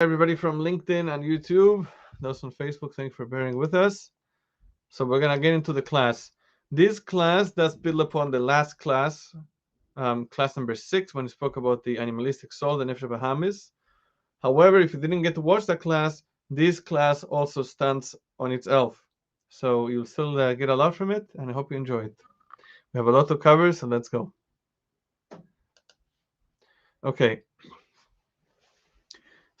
Everybody from LinkedIn and YouTube, those on Facebook, thanks for bearing with us. So we're gonna get into the class. This class does build upon the last class, class number 6, when we spoke about the animalistic soul, the Nefesh Bahamis. However, if you didn't get to watch that class, this class also stands on itself. So you'll still get a lot from it, and I hope you enjoy it. We have a lot to cover, so let's go. Okay.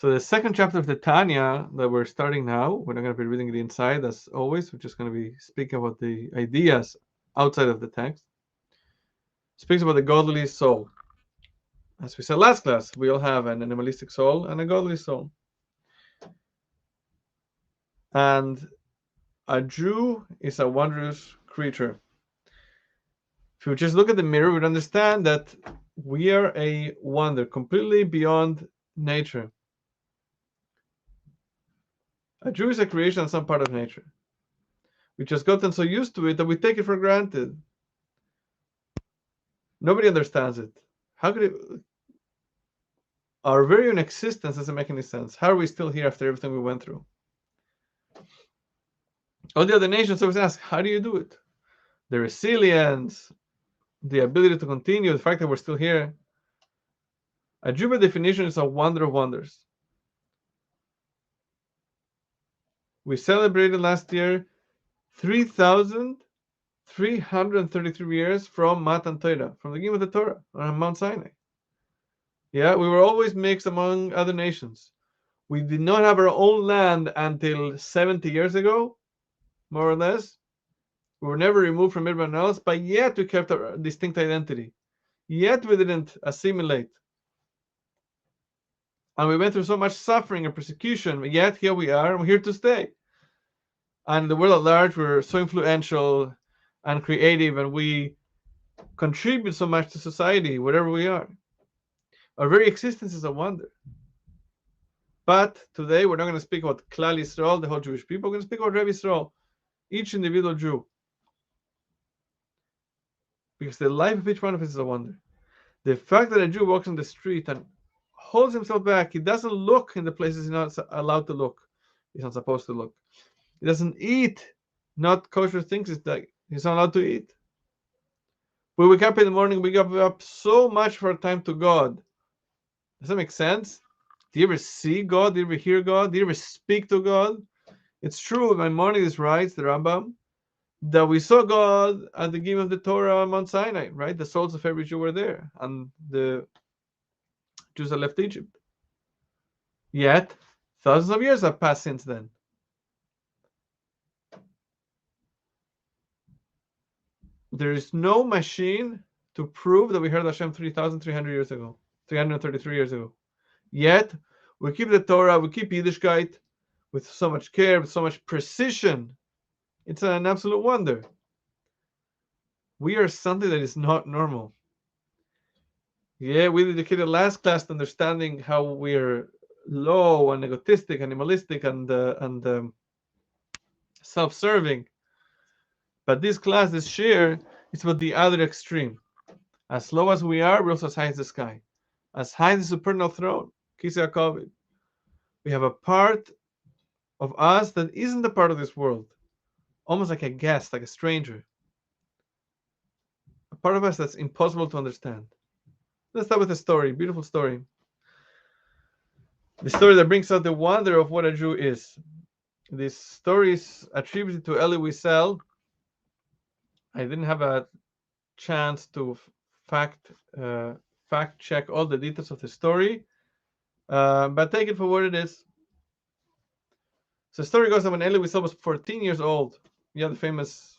So the second chapter of the Tanya that we're starting now, we're not going to be reading the inside as always. We're just going to be speaking about the ideas outside of the text. Speaks about the godly soul. As we said last class, we all have an animalistic soul and a godly soul. And a Jew is a wondrous creature. If we just look at the mirror, we'd understand that we are a wonder, completely beyond nature. A Jew is a creation of some part of nature. We just gotten so used to it that we take it for granted. Nobody understands it. How could it? Our very own existence doesn't make any sense. How are we still here after everything we went through? All the other nations always ask, how do you do it? The resilience, the ability to continue, the fact that we're still here. A Jew by definition is a wonder of wonders. We celebrated last year 3,333 years from Matan Torah, from the beginning of the Torah on Mount Sinai. Yeah, we were always mixed among other nations. We did not have our own land until 70 years ago, more or less. We were never removed from everyone else, but yet we kept our distinct identity. Yet we didn't assimilate. And we went through so much suffering and persecution, yet here we are, and we're here to stay. And in the world at large, we're so influential and creative, and we contribute so much to society, wherever we are. Our very existence is a wonder. But today, we're not going to speak about Klal Yisrael, the whole Jewish people. We're going to speak about Rebbe Yisrael, each individual Jew. Because the life of each one of us is a wonder. The fact that a Jew walks on the street and holds himself back, he doesn't look in the places he's not allowed to look. He's not supposed to look. He doesn't eat not kosher things that he's not allowed to eat. We wake up in the morning, we give up so much for our time to God. Does that make sense? Do you ever see God? Do you ever hear God? Do you ever speak to God? It's true, Maimonides writes, the Rambam, that we saw God at the giving of the Torah on Mount Sinai, right? The souls of every Jew were there, and the Jews that left Egypt. Yet, thousands of years have passed since then. There is no machine to prove that we heard Hashem 3,300 years ago, 333 years ago. Yet, we keep the Torah, we keep Yiddishkeit with so much care, with so much precision. It's an absolute wonder. We are something that is not normal. Yeah, we dedicated last class to understanding how we're low and egotistic, animalistic, and self-serving. But this class, this share, is about the other extreme. As low as we are, we're also as high as the sky. As high as the supernal throne, Kisei HaKavod. We have a part of us that isn't a part of this world. Almost like a guest, like a stranger. A part of us that's impossible to understand. Let's start with a story, beautiful story. The story that brings out the wonder of what a Jew is. This story is attributed to Elie Wiesel. I didn't have a chance to fact check all the details of the story, but take it for what it is. So the story goes that when Elie Wiesel was 14 years old, the famous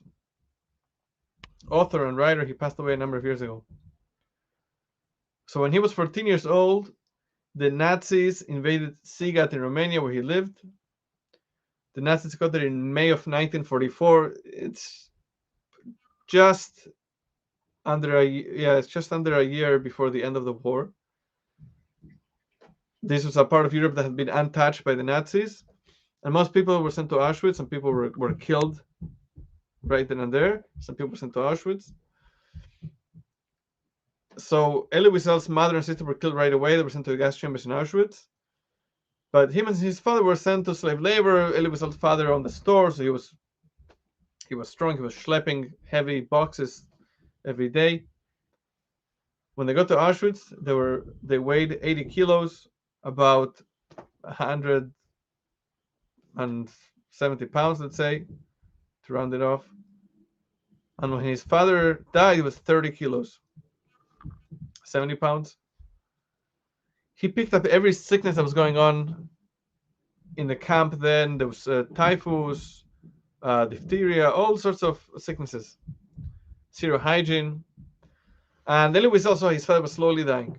author and writer, he passed away a number of years ago. So when he was 14 years old, the Nazis invaded Sigat in Romania, where he lived. The Nazis got there in May of 1944. It's just under a year before the end of the war. This was a part of Europe that had been untouched by the Nazis, and most people were sent to Auschwitz. Some people were killed right then and there. Some people were sent to Auschwitz. So Elie Wiesel's mother and sister were killed right away. They were sent to the gas chambers in Auschwitz. But him and his father were sent to slave labor. Elie Wiesel's father owned the store, so he was strong. He was schlepping heavy boxes every day. When they got to Auschwitz, they weighed 80 kilos, about 170 pounds, let's say, to round it off. And when his father died, he was 30 kilos, 70 pounds. He picked up every sickness that was going on in the camp then. There was typhus, diphtheria, all sorts of sicknesses, zero hygiene. And Elie Wiesel saw his father was slowly dying.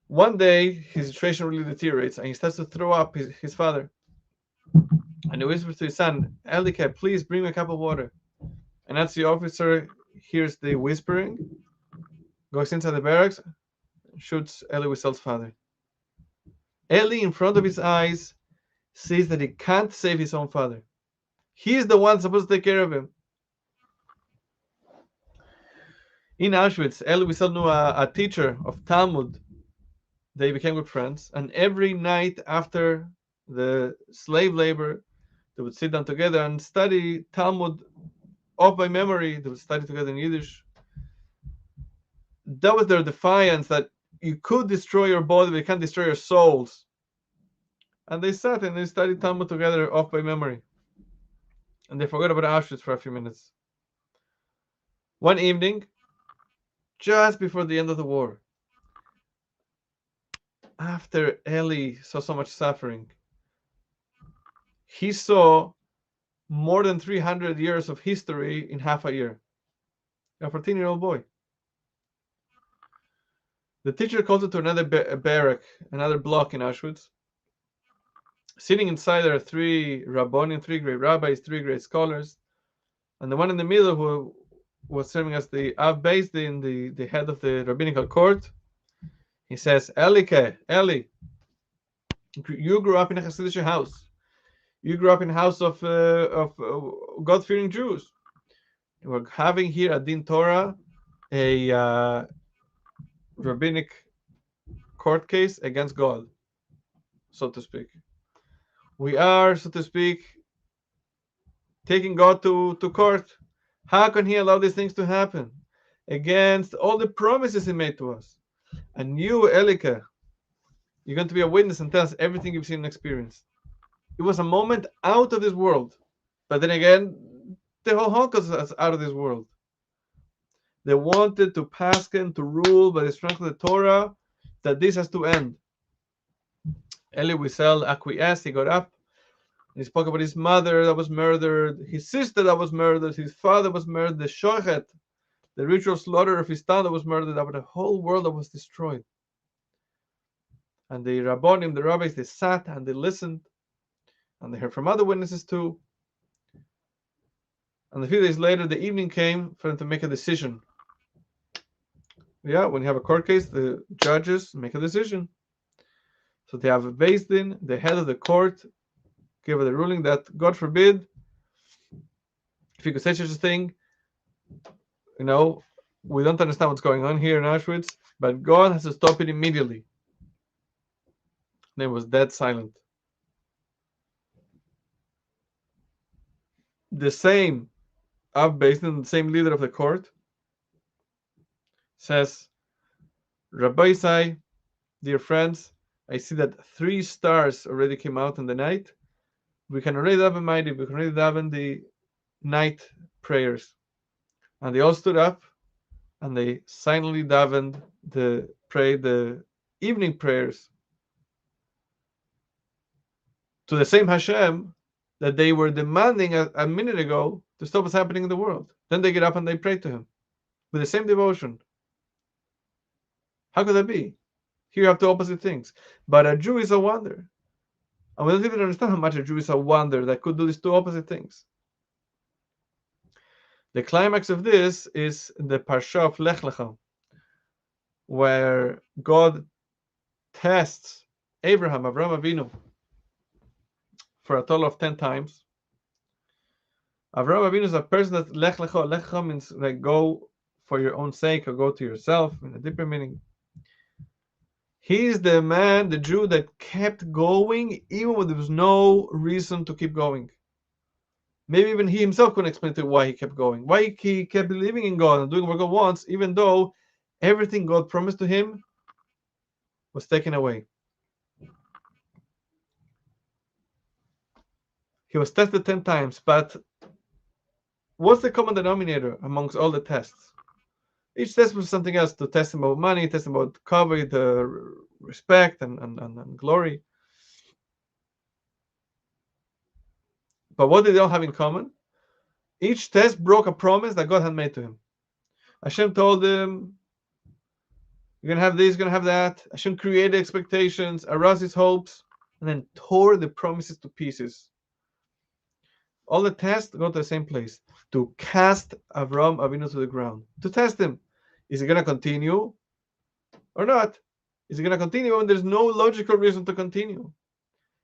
One day, his situation really deteriorates, and he starts to throw up his father. And he whispers to his son, Elike, please bring me a cup of water. And as the officer hears the whispering, goes inside the barracks, and shoots Elie Wiesel's father. Elie, in front of his eyes, sees that he can't save his own father. He is the one supposed to take care of him. In Auschwitz, Elie Wiesel knew a teacher of Talmud. They became good friends, and every night after the slave labor, they would sit down together and study Talmud off by memory. They would study together in Yiddish. That was their defiance, that you could destroy your body, but you can't destroy your souls. And they sat and they studied Talmud together off by memory. And they forgot about Auschwitz for a few minutes. One evening, just before the end of the war, after Elie saw so much suffering, he saw more than 300 years of history in half a year. A 14-year-old boy. The teacher calls it to another barrack, another block in Auschwitz. Sitting inside there are 3 rabbonim, 3 great rabbis, 3 great scholars, and the one in the middle who was serving as the Av Beis Din, the head of the rabbinical court. He says, Elie, you grew up in a Hasidic house. You grew up in a house of God-fearing Jews. We're having here at Din Torah a rabbinic court case against God, so to speak. We are, so to speak, taking God to court. How can he allow these things to happen against all the promises he made to us? And you, Elike, you're going to be a witness and tell us everything you've seen and experienced. It was a moment out of this world. But then again, the whole Holocaust is out of this world. They wanted to paskin, to rule by the strength of the Torah, that this has to end. Elie Wiesel acquiesced, he got up, he spoke about his mother that was murdered, his sister that was murdered, his father was murdered, the shochet, the ritual slaughter of his town that was murdered, about the whole world that was destroyed. And the rabbonim, the rabbis, they sat and they listened, and they heard from other witnesses too. And a few days later, the evening came for them to make a decision. Yeah, when you have a court case, the judges make a decision. So they have a Beis Din, the head of the court, gave the ruling that, God forbid, if you could say such a thing, we don't understand what's going on here in Auschwitz, but God has to stop it immediately. And it was dead silent. The same Av Beis Din, the same leader of the court, says, Rabbi Isai, dear friends, I see that 3 stars already came out in the night. We can already daven mighty, we can already daven the night prayers. And they all stood up and they silently davened the evening prayers to the same Hashem that they were demanding a minute ago to stop what's happening in the world. Then they get up and they pray to him with the same devotion. How could that be? Here you have 2 opposite things. But a Jew is a wonder. And we don't even understand how much a Jew is a wonder that could do these 2 opposite things. The climax of this is the Parasha of Lech, where God tests Avraham Avinu, for a total of 10 times. Avraham Avinu is a person that Lech Lecha means like go for your own sake or go to yourself, in a deeper meaning. He's the man, the Jew that kept going even when there was no reason to keep going. Maybe even he himself couldn't explain to why he kept going, why he kept believing in God and doing what God wants, even though everything God promised to him was taken away. He was tested 10 times, but what's the common denominator amongst all the tests? Each test was something else, to test him about money, test him about cover, the respect and glory. But what did they all have in common? Each test broke a promise that God had made to him. Hashem told him, you're going to have this, you're going to have that. Hashem created expectations, aroused his hopes, and then tore the promises to pieces. All the tests go to the same place, to cast Avram Avinu to the ground, to test him. Is he going to continue or not? Is he going to continue when there's no logical reason to continue?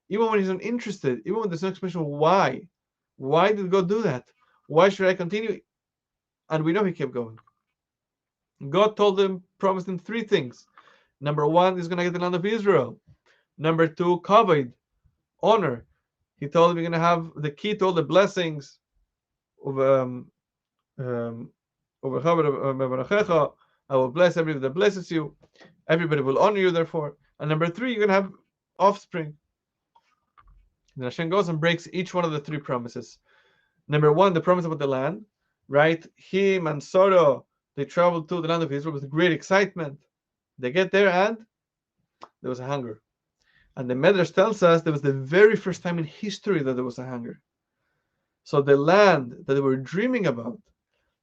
Even when he's not interested, even when there's no explanation why. Why did God do that? Why should I continue? And we know he kept going. God told him, promised him 3 things. Number 1, he's going to get the land of Israel. Number 2, kavod, honor. He told him you're going to have the key to all the blessings of I will bless everybody that blesses you. Everybody will honor you, therefore. And number 3, you're going to have offspring. And Hashem goes and breaks each one of the 3 promises. Number 1, the promise about the land, right? Him and Sarah, they traveled to the land of Israel with great excitement. They get there and there was a hunger. And the Medrash tells us there was the very first time in history that there was a hunger. So the land that they were dreaming about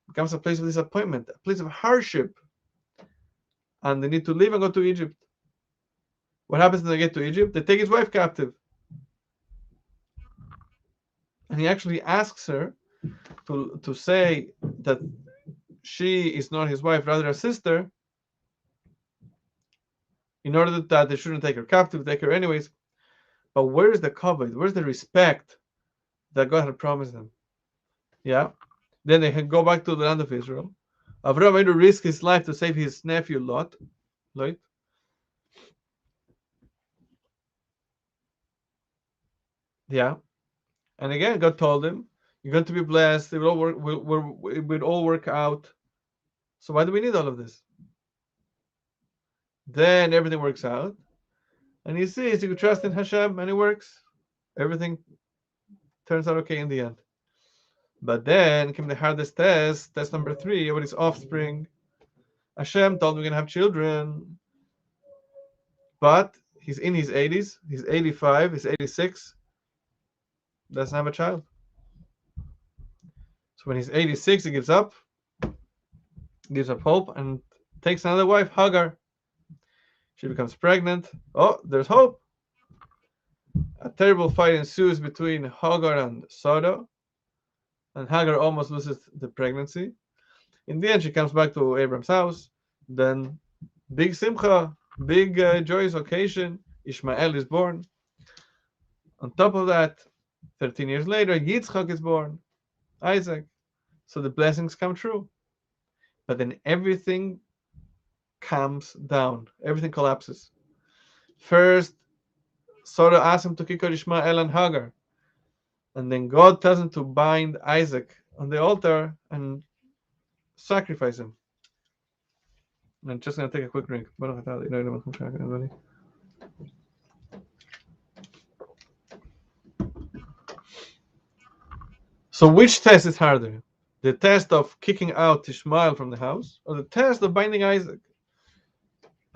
becomes a place of disappointment, a place of hardship. And they need to leave and go to Egypt. What happens when they get to Egypt? They take his wife captive. And he actually asks her to say that she is not his wife, rather a sister, in order that they shouldn't take her captive, take her anyways. But where is the kavod? Where's the respect that God had promised them? Yeah. Then they can go back to the land of Israel. Avraham had to risk his life to save his nephew Lot. Yeah. And again, God told him, you're going to be blessed. It will all work out. So why do we need all of this? Then everything works out. And he sees you can trust in Hashem and it works. Everything turns out okay in the end. But then came the hardest test number 3, about his offspring. Hashem told him we're going to have children. But he's in his 80s, he's 85, he's 86, doesn't have a child. So when he's 86, he gives up hope, and takes another wife, Hagar. She becomes pregnant. Oh, there's hope. A terrible fight ensues between Hagar and Sarah, and Hagar almost loses the pregnancy. In the end, she comes back to Abraham's house. Then, big simcha, big joyous occasion. Ishmael is born. On top of that, 13 years later, Yitzchak is born, Isaac. So the blessings come true. But then everything comes down. Everything collapses. First, Sarah asks him to kick out Ishmael and Hagar. And then God tells him to bind Isaac on the altar and sacrifice him. And I'm just going to take a quick drink. So which test is harder? The test of kicking out Ishmael from the house, or the test of binding Isaac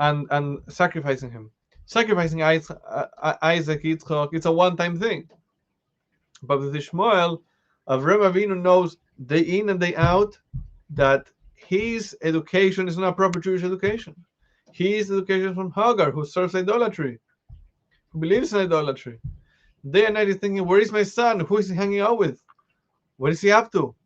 and sacrificing him? Sacrificing Isaac, Yitzchak, it's a one-time thing. But with Ishmael, Avraham Avinu knows day in and day out that his education is not proper Jewish education. His education is from Hagar, who serves idolatry, who believes in idolatry. Day and night he's thinking, where is my son? Who is he hanging out with? What is he up to?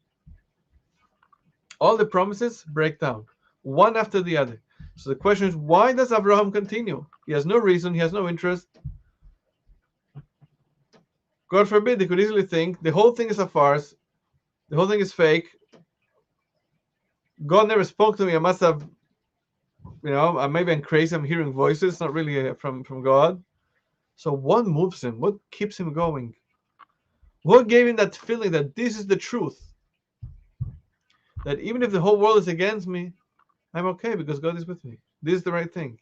All the promises break down, one after the other. So the question is, why does Abraham continue? He has no reason, he has no interest. God forbid, he could easily think the whole thing is a farce, the whole thing is fake. God never spoke to me, I must have maybe I'm crazy, I'm hearing voices, not really from God. So what moves him? What keeps him going? What gave him that feeling that this is the truth? That even if the whole world is against me, I'm okay because God is with me. This is the right thing.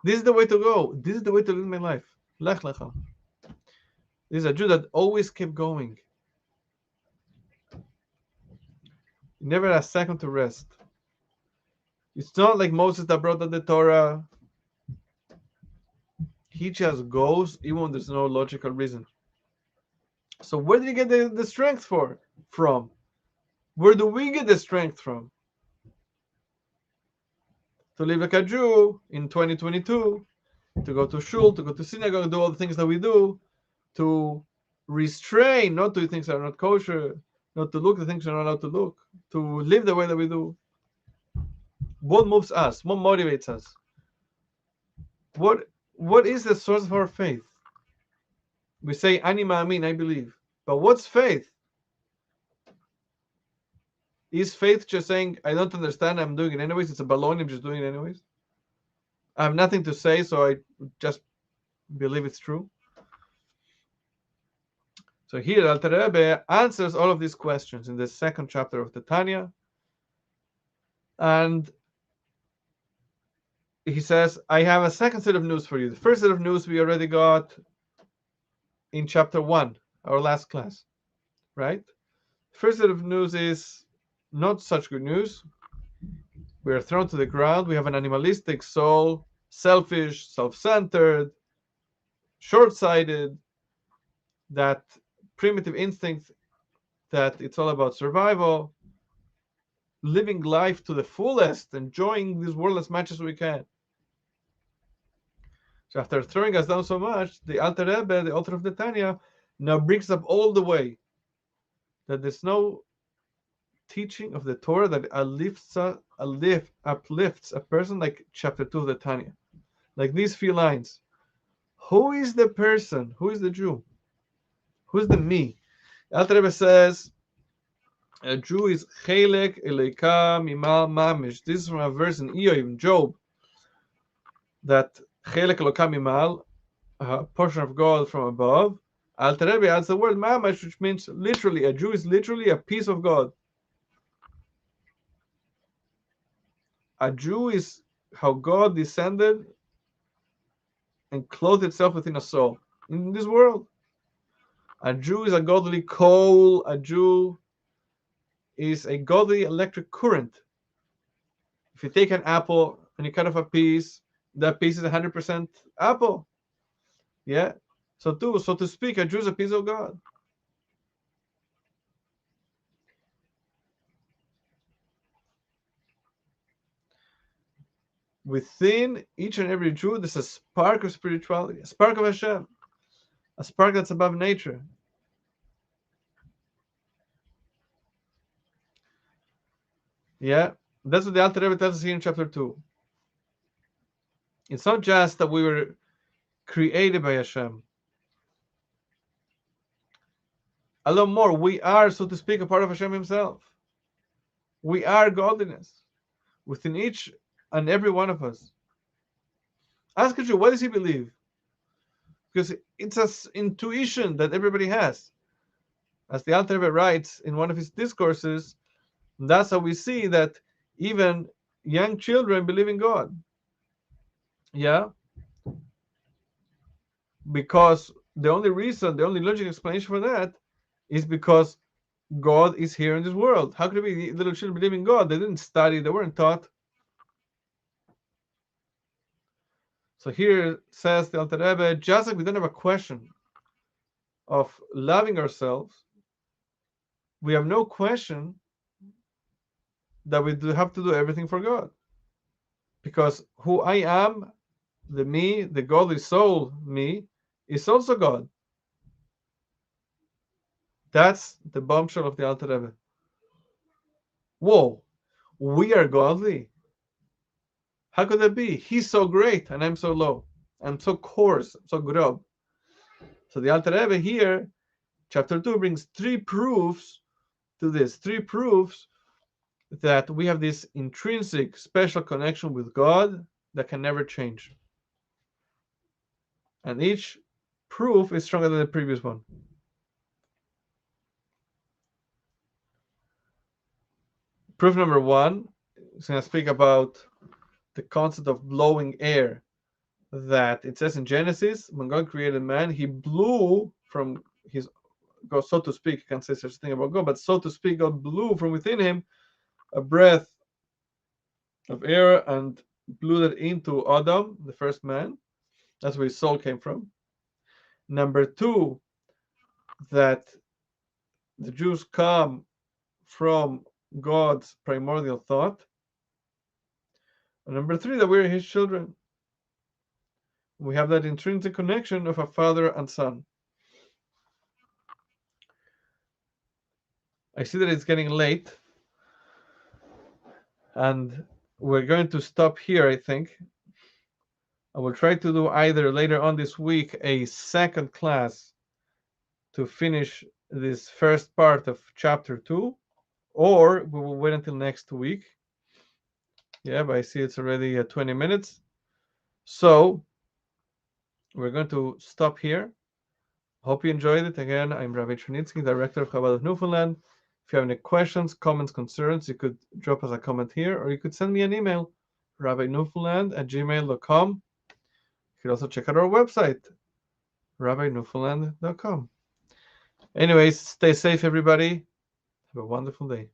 This is the way to go. This is the way to live my life. Lech lecha. This is a Jew that always kept going. He never had a second to rest. It's not like Moses that brought out the Torah. He just goes even when there's no logical reason. So where did he get the strength from? Where do we get the strength from? To live like a Jew in 2022, to go to shul, to go to synagogue, do all the things that we do, to restrain, not to do things that are not kosher, not to look the things we're not allowed to look, to live the way that we do. What moves us? What motivates us? What is the source of our faith? We say, Ani ma'amin, I believe. But what's faith? Is faith just saying, I don't understand, I'm doing it anyways, it's a baloney, I'm just doing it anyways? I have nothing to say, so I just believe it's true? So here, Alter Rebbe answers all of these questions in the second chapter of the Tanya. And he says, I have a second set of news for you. The first set of news we already got in chapter 1, our last class, right? First set of news is not such good news. We are thrown to the ground. We have an animalistic soul, selfish, self-centered, short-sighted, that primitive instinct that it's all about survival, living life to the fullest, enjoying this world as much as we can. So after throwing us down so much, the Alter Rebbe, the author of the Tanya, now brings up all the way that there's no teaching of the Torah that uplifts a person like chapter 2 of the Tanya. Like these few lines. Who is the person? Who is the Jew? Who is the me? Alter Rebbe says, a Jew is Chelek Eleika Mimal Mamish. This is from a verse in Eob, Job, that Chelek Eleika Mimal, a portion of God from above. Alter Rebbe adds the word Mamash, which means literally, a Jew is literally a piece of God. A Jew is how God descended and clothed itself within a soul in this world. A Jew is a godly coal. A Jew is a godly electric current. If you take an apple and you cut off a piece, that piece is 100% apple. Yeah? So to speak, a Jew is a piece of God. Within each and every Jew, there's a spark of spirituality, a spark of Hashem, a spark that's above nature. Yeah? That's what the Alter Rebbe tells us here in chapter 2. It's not just that we were created by Hashem. A lot more, we are, so to speak, a part of Hashem himself. We are godliness within each and every one of us. Ask a Jew, what does he believe? Because it's an intuition that everybody has. As the Alter Rebbe writes in one of his discourses, that's how we see that even young children believe in God. Yeah? Because the only logical explanation for that is because God is here in this world. How could it be little children believe in God? They didn't study, they weren't taught. So here says the Alter Rebbe, just like we don't have a question of loving ourselves, we have no question that we have to do everything for God. Because who I am, the me, the godly soul me, is also God. That's the bombshell of the Alter Rebbe. Whoa, we are godly? How could that be? He's so great and I'm so low. I'm so coarse, so grob. So the Alter Rebbe here, chapter 2, brings 3 proofs to this. 3 proofs that we have this intrinsic special connection with God that can never change. And each proof is stronger than the previous one. Proof number one is going to speak about the concept of blowing air. That it says in Genesis, when God created man, he blew from his, so to speak, you can't say such a thing about God, but so to speak, God blew from within him a breath of air and blew that into Adam, the first man. That's where his soul came from. Number two, that the Jews come from God's primordial thought. And number three, that we're his children. We have that intrinsic connection of a father and son. I see that it's getting late, and we're going to stop here, I think. I will try to do either later on this week a second class to finish this first part of chapter 2, or we will wait until next week. Yeah, but I see it's already 20 minutes. So we're going to stop here. Hope you enjoyed it. Again, I'm Rabbi Chernitsky, Director of Kaballah of Newfoundland. If you have any questions, comments, concerns, you could drop us a comment here, or you could send me an email, rabbinewfoundland@gmail.com. You could also check out our website, rabbinewfoundland.com. Anyways, stay safe, everybody. Have a wonderful day.